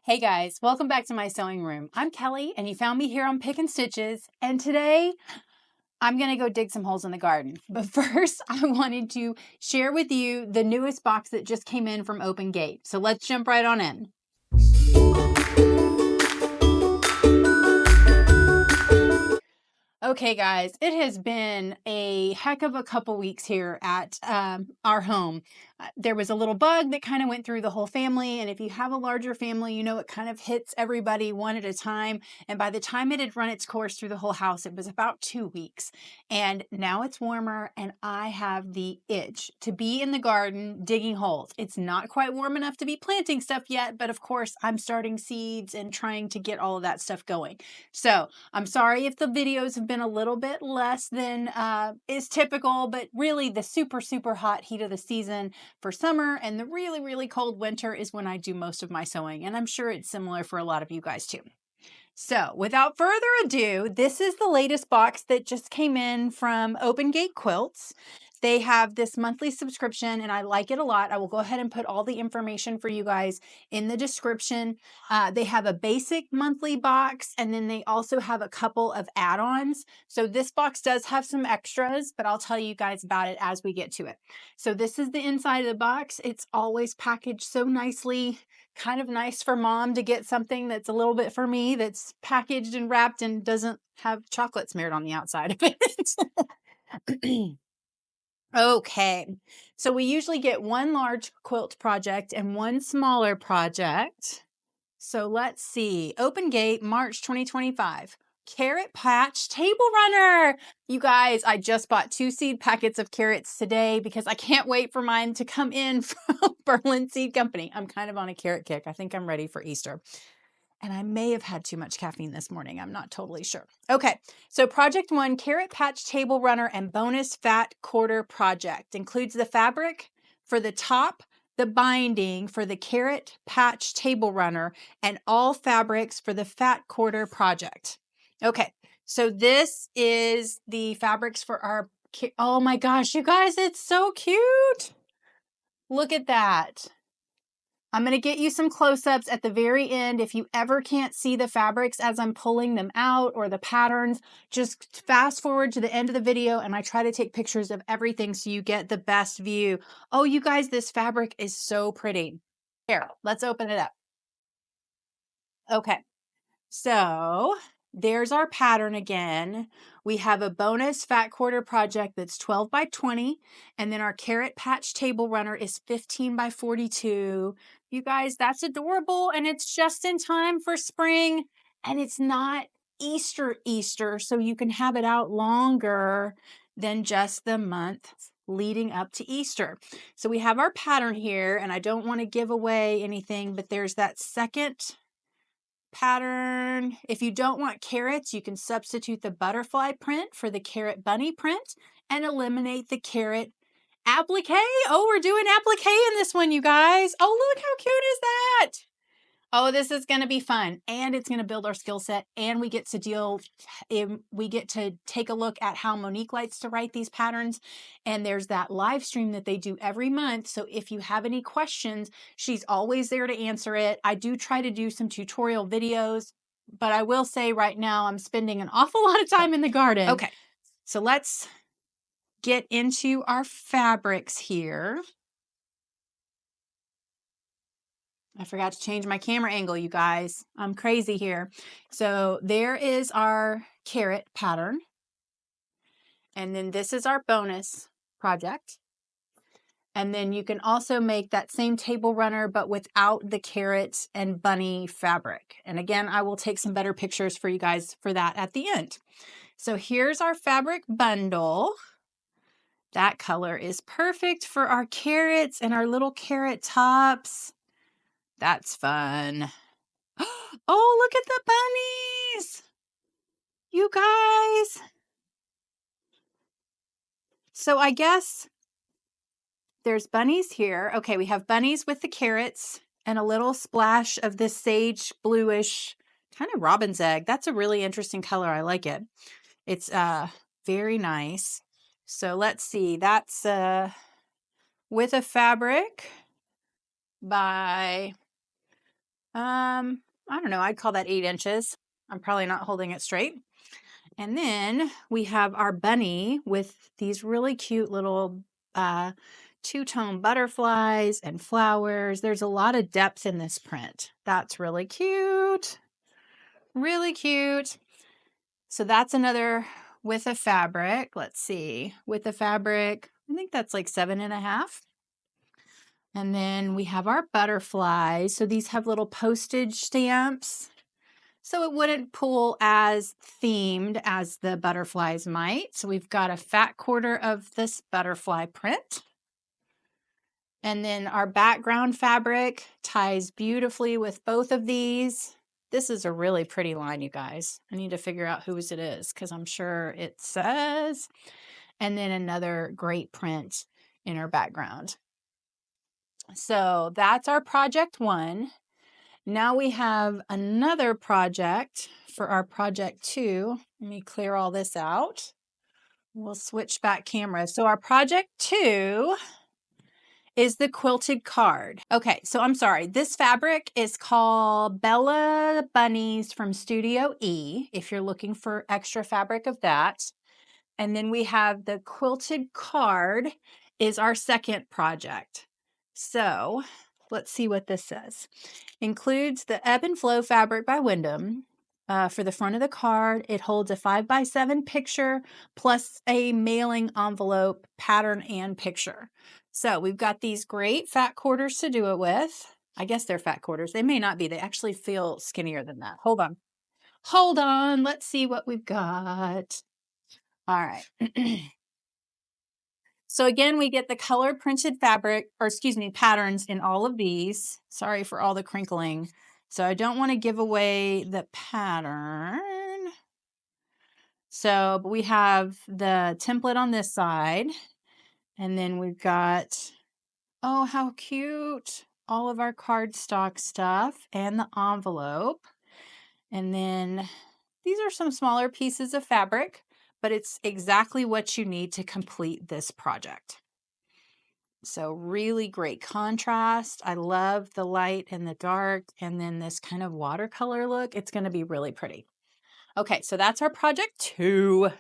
Hey guys, welcome back to my sewing room. I'm Kelly and you found me here on Pick and Stitches, and today I'm gonna go dig some holes in the garden. But first I wanted to share with you the newest box that just came in from Open Gate. So let's jump right on in. Okay guys, it has been a heck of a couple weeks here at our home. There was a little bug that kind of went through the whole family, and if you have a larger family, you know it kind of hits everybody one at a time, and by the time it had run its course through the whole house, it was about 2 weeks. And now it's warmer and I have the itch to be in the garden digging holes. It's not quite warm enough to be planting stuff yet, but of course I'm starting seeds and trying to get all of that stuff going. So I'm sorry if the videos have been a little bit less than is typical, but really the super hot heat of the season for summer and the really cold winter is when I do most of my sewing. And I'm sure it's similar for a lot of you guys too. So without further ado, this is the latest box that just came in from Open Gate Quilts. They have this monthly subscription and I like it a lot. I will go ahead and put all the information for you guys in the description. They have a basic monthly box and then they also have a couple of add-ons. So this box does have some extras, but I'll tell you guys about it as we get to it. So this is the inside of the box. It's always packaged so nicely. Kind of nice for mom to get something that's a little bit for me that's packaged and wrapped and doesn't have chocolate smeared on the outside of it. Okay, so we usually get one large quilt project and one smaller project. So let's see. Open Gate, March 2025. Carrot Patch Table Runner. You guys, I just bought 2 seed packets of carrots today because I can't wait for mine to come in from Berlin Seed Company. I'm kind of on a carrot kick. I think I'm ready for Easter. And I may have had too much caffeine this morning. I'm not totally sure. Okay, so Project 1, Carrot Patch Table Runner and Bonus Fat Quarter Project. Includes the fabric for the top, the binding for the Carrot Patch Table Runner, and all fabrics for the Fat Quarter Project. Okay, so this is the fabrics for our, oh my gosh, you guys, it's so cute. Look at that. I'm going to get you some close-ups at the very end. If you ever can't see the fabrics as I'm pulling them out or the patterns, just fast forward to the end of the video and I try to take pictures of everything so you get the best view. Oh, you guys, this fabric is so pretty. Here, let's open it up. Okay, so there's our pattern again. We have a bonus fat quarter project that's 12 by 20, and then our Carrot Patch Table Runner is 15 by 42. You guys, that's adorable, and it's just in time for spring, and it's not Easter, so you can have it out longer than just the month leading up to Easter. So we have our pattern here, and I don't want to give away anything, but there's that second pattern. If you don't want carrots, you can substitute the butterfly print for the carrot bunny print and eliminate the carrot applique. Oh, we're doing applique in this one, you guys. Oh, look, how cute is that? Oh, this is going to be fun, and it's going to build our skill set, and we get to take a look at how Monique likes to write these patterns, and there's that live stream that they do every month. So if you have any questions, she's always there to answer it. I do try to do some tutorial videos, but I will say right now I'm spending an awful lot of time in the garden. Okay, so let's get into our fabrics here. I forgot to change my camera angle, you guys. I'm crazy here. So there is our carrot pattern. And then this is our bonus project. And then you can also make that same table runner, but without the carrots and bunny fabric. And again, I will take some better pictures for you guys for that at the end. So here's our fabric bundle. That color is perfect for our carrots and our little carrot tops. That's fun. Oh, look at the bunnies. You guys. So I guess there's bunnies here. Okay, we have bunnies with the carrots and a little splash of this sage bluish, kind of robin's egg. That's a really interesting color. I like it. It's very nice. So let's see. That's with a fabric by I don't know, I'd call that 8 inches. I'm probably not holding it straight. And then we have our bunny with these really cute little two-tone butterflies and flowers. There's a lot of depth in this print. That's really cute. Really cute. So that's another with a fabric. Let's see. With the fabric, I think that's like 7.5. And then we have our butterflies. So these have little postage stamps. So it wouldn't pull as themed as the butterflies might. So we've got a fat quarter of this butterfly print. And then our background fabric ties beautifully with both of these. This is a really pretty line, you guys. I need to figure out whose it is because I'm sure it says. And then another great print in our background. So that's our project 1. Now we have another project for our project 2. Let me clear all this out. We'll switch back cameras. So our project 2 is the quilted card. Okay, so I'm sorry. This fabric is called Bella Bunnies from Studio E, if you're looking for extra fabric of that. And then we have the quilted card is our second project. So let's see what this says. Includes the Ebb and Flow fabric by Wyndham. For the front of the card, it holds a 5x7 picture plus a mailing envelope, pattern, and picture. So we've got these great fat quarters to do it with. I guess they're fat quarters. They may not be. They actually feel skinnier than that. Hold on. Hold on. Let's see what we've got. All right. So again, we get the color printed fabric, or excuse me, patterns in all of these. Sorry for all the crinkling. So I don't want to give away the pattern. So, but we have the template on this side. And then we've got, oh, how cute, all of our cardstock stuff and the envelope. And then these are some smaller pieces of fabric, but it's exactly what you need to complete this project. So really great contrast. I love the light and the dark, and then this kind of watercolor look. It's going to be really pretty. Okay, so that's our project 2.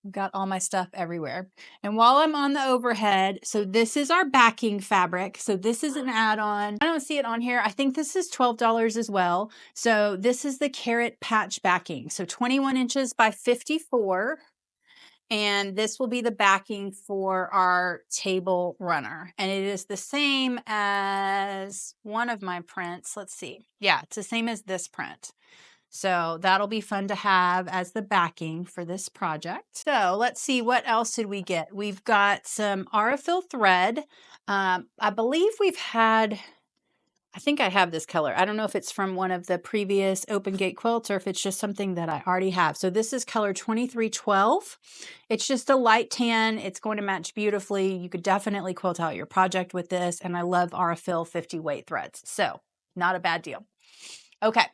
I've got all my stuff everywhere. And while I'm on the overhead, so this is our backing fabric. So this is an add-on. I don't see it on here. I think this is $12 as well. So this is the carrot patch backing. So 21 inches by 54. And this will be the backing for our table runner. And it is the same as one of my prints. Let's see. Yeah, it's the same as this print. So that'll be fun to have as the backing for this project. So let's see, what else did we get? We've got some Aurifil thread. I believe we've had, I think I have this color. I don't know if it's from one of the previous open gate quilts or if it's just something that I already have. So this is color 2312. It's just a light tan. It's going to match beautifully. You could definitely quilt out your project with this. And I love Aurifil 50 weight threads. So not a bad deal. Okay.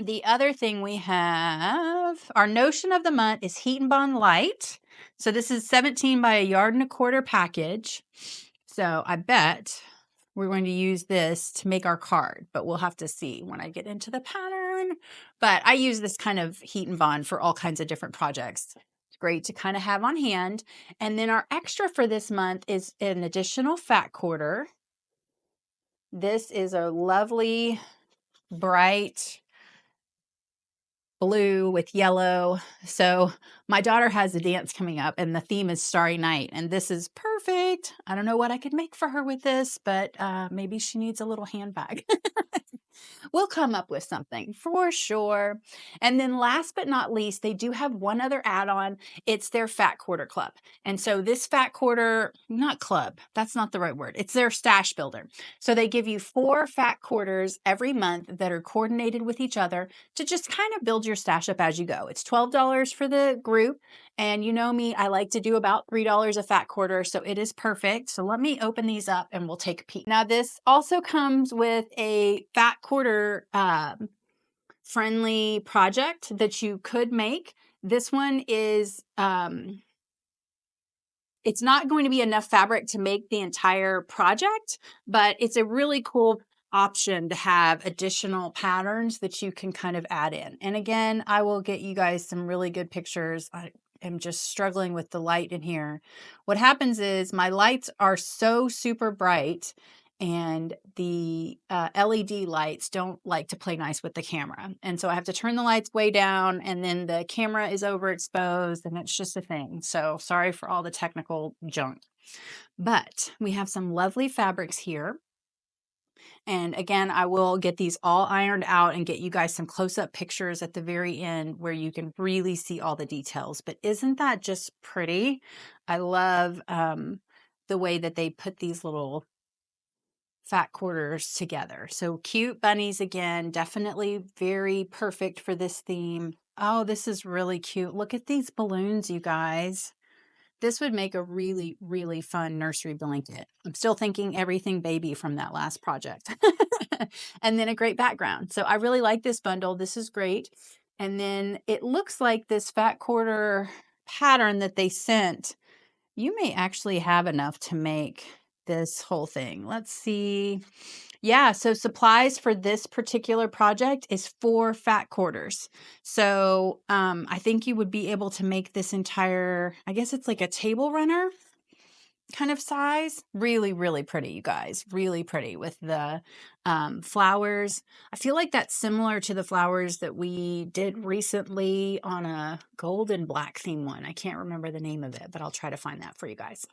The other thing we have, our notion of the month is Heat and Bond Light. So this is 17 by 1.25 yard package. So I bet we're going to use this to make our card, but we'll have to see when I get into the pattern. But I use this kind of Heat and Bond for all kinds of different projects. It's great to kind of have on hand. And then our extra for this month is an additional fat quarter. This is a lovely, bright blue with yellow. So my daughter has a dance coming up and the theme is Starry Night, and this is perfect. I don't know what I could make for her with this, but maybe she needs a little handbag. We'll come up with something for sure. And then last but not least, they do have one other add-on. It's their Fat Quarter Club. And so this Fat Quarter, not club, that's not the right word. It's their stash builder. So they give you 4 fat quarters every month that are coordinated with each other to just kind of build your stash up as you go. It's $12 for the group. And you know me, I like to do about $3 a fat quarter, so it is perfect. So let me open these up and we'll take a peek. Now this also comes with a fat quarter friendly project that you could make. This one is, it's not going to be enough fabric to make the entire project, but it's a really cool option to have additional patterns that you can kind of add in. And again, I will get you guys some really good pictures. I am just struggling with the light in here. What happens is my lights are so super bright, and the LED lights don't like to play nice with the camera. And so I have to turn the lights way down, and then the camera is overexposed, and it's just a thing. So sorry for all the technical junk. But we have some lovely fabrics here. And again, I will get these all ironed out and get you guys some close-up pictures at the very end where you can really see all the details. But isn't that just pretty? I love the way that they put these little fat quarters together. So cute bunnies again, definitely very perfect for this theme. Oh, this is really cute. Look at these balloons, you guys. This would make a really, really fun nursery blanket. I'm still thinking everything baby from that last project. And then a great background. So I really like this bundle. This is great. And then it looks like this fat quarter pattern that they sent, you may actually have enough to make this whole thing. Let's see. Yeah, so supplies for this particular project is 4 fat quarters. So I think you would be able to make this entire, I guess it's like a table runner kind of size. Really, really pretty, you guys. Really pretty with the flowers. I feel like that's similar to the flowers that we did recently on a gold and black theme one. I can't remember the name of it, but I'll try to find that for you guys.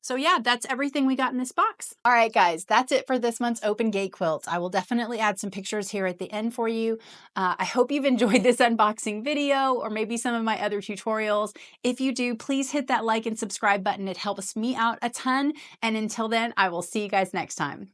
So yeah, that's everything we got in this box. All right, guys, that's it for this month's Open Gate Quilts. I will definitely add some pictures here at the end for you. I hope you've enjoyed this unboxing video or maybe some of my other tutorials. If you do, please hit that like and subscribe button. It helps me out a ton. And until then, I will see you guys next time.